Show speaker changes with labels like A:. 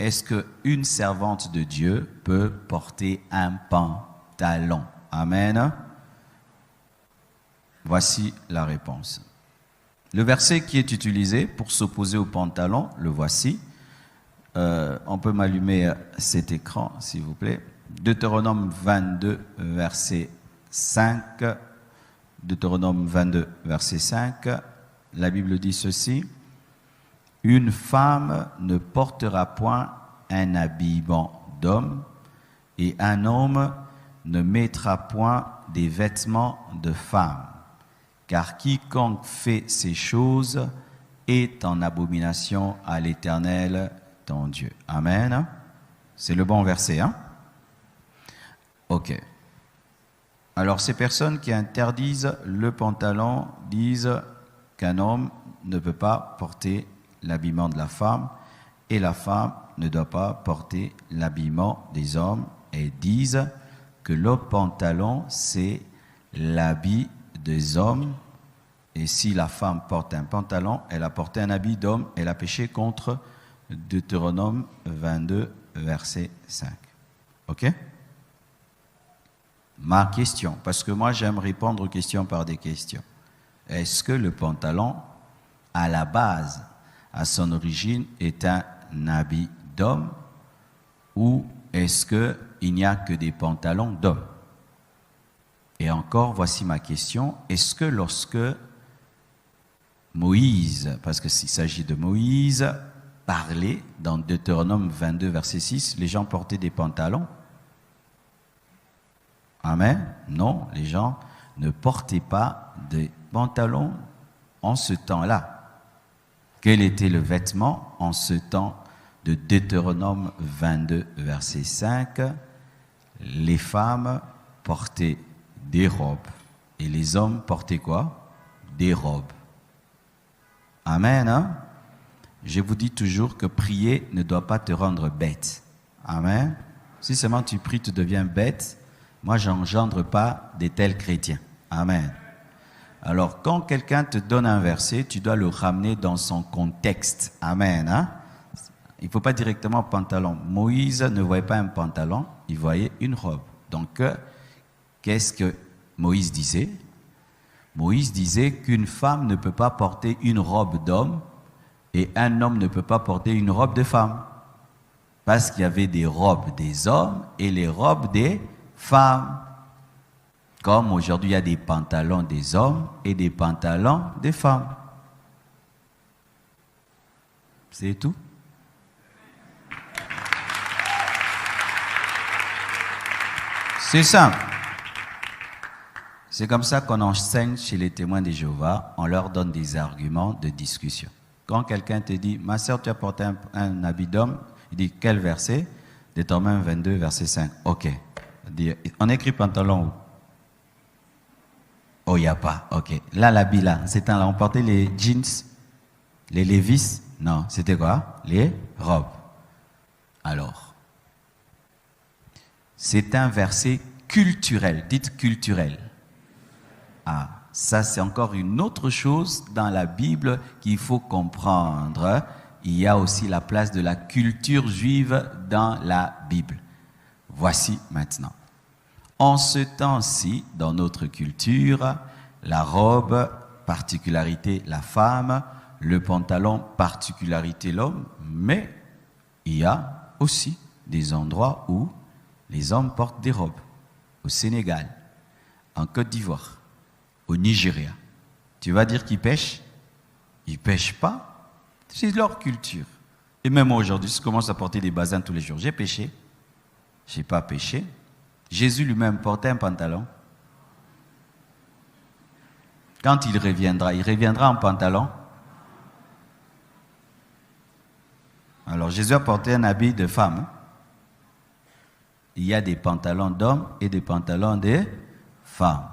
A: est-ce qu'une servante de Dieu peut porter un pantalon? Amen. Voici la réponse. Le verset qui est utilisé pour s'opposer au pantalon, le voici. On peut m'allumer cet écran, s'il vous plaît. Deutéronome 22, verset 5. Deutéronome 22, verset 5. La Bible dit ceci. Une femme ne portera point un habillement d'homme et un homme ne mettra point des vêtements de femme, car quiconque fait ces choses est en abomination à l'Éternel, ton Dieu. Amen. C'est le bon verset, hein? Ok. Alors, ces personnes qui interdisent le pantalon disent qu'un homme ne peut pas porter l'habillement de la femme et la femme ne doit pas porter l'habillement des hommes et disent que le pantalon, c'est l'habit des hommes et si la femme porte un pantalon, elle a porté un habit d'homme, elle a péché contre Deutéronome 22, verset 5. Ok? Ma question, parce que moi j'aime répondre aux questions par des questions. Est-ce que le pantalon, à la base, à son origine, est un habit d'homme ou est-ce qu'il n'y a que des pantalons d'hommes? Et encore, voici ma question. Est-ce que lorsque Moïse, parce qu'il s'agit de Moïse, parlait dans Deutéronome 22, verset 6, les gens portaient des pantalons? Amen? Non, les gens ne portaient pas de pantalons en ce temps-là. Quel était le vêtement en ce temps de Deutéronome 22, verset 5? Les femmes portaient des robes et les hommes portaient quoi? Des robes. Amen, hein? Je vous dis toujours que prier ne doit pas te rendre bête. Amen. Si seulement tu pries, tu deviens bête. Moi, j'engendre pas de tels chrétiens. Amen. Alors, quand quelqu'un te donne un verset, tu dois le ramener dans son contexte. Amen. Hein? Il ne faut pas directement pantalon. Moïse ne voyait pas un pantalon, il voyait une robe. Donc, qu'est-ce que Moïse disait? Moïse disait qu'une femme ne peut pas porter une robe d'homme et un homme ne peut pas porter une robe de femme. Parce qu'il y avait des robes des hommes et les robes des femmes. Comme aujourd'hui, il y a des pantalons des hommes et des pantalons des femmes. C'est tout. C'est simple. C'est comme ça qu'on enseigne chez les témoins de Jéhovah. On leur donne des arguments de discussion. Quand quelqu'un te dit, ma sœur, tu as porté un habit d'homme, il dit, quel verset? Deutéronome 22, verset 5. Ok. On écrit pantalon où? Oh, il n'y a pas. Ok. Là, l'habit là, c'est un là. On portait les jeans, les Levi's. Non, c'était quoi? Les robes. Alors, c'est un verset culturel. Dites culturel. Ah, ça c'est encore une autre chose dans la Bible qu'il faut comprendre. Il y a aussi la place de la culture juive dans la Bible. Voici maintenant. En ce temps-ci, dans notre culture, la robe, particularité la femme, le pantalon, particularité l'homme, mais il y a aussi des endroits où les hommes portent des robes. Au Sénégal, en Côte d'Ivoire, au Nigeria. Tu vas dire qu'ils pêchent? Ils ne pêchent pas. C'est leur culture. Et même aujourd'hui, je commence à porter des basins tous les jours. J'ai péché. Je n'ai pas péché. Jésus lui-même portait un pantalon. Quand il reviendra en pantalon. Alors Jésus a porté un habit de femme. Il y a des pantalons d'hommes et des pantalons de femmes.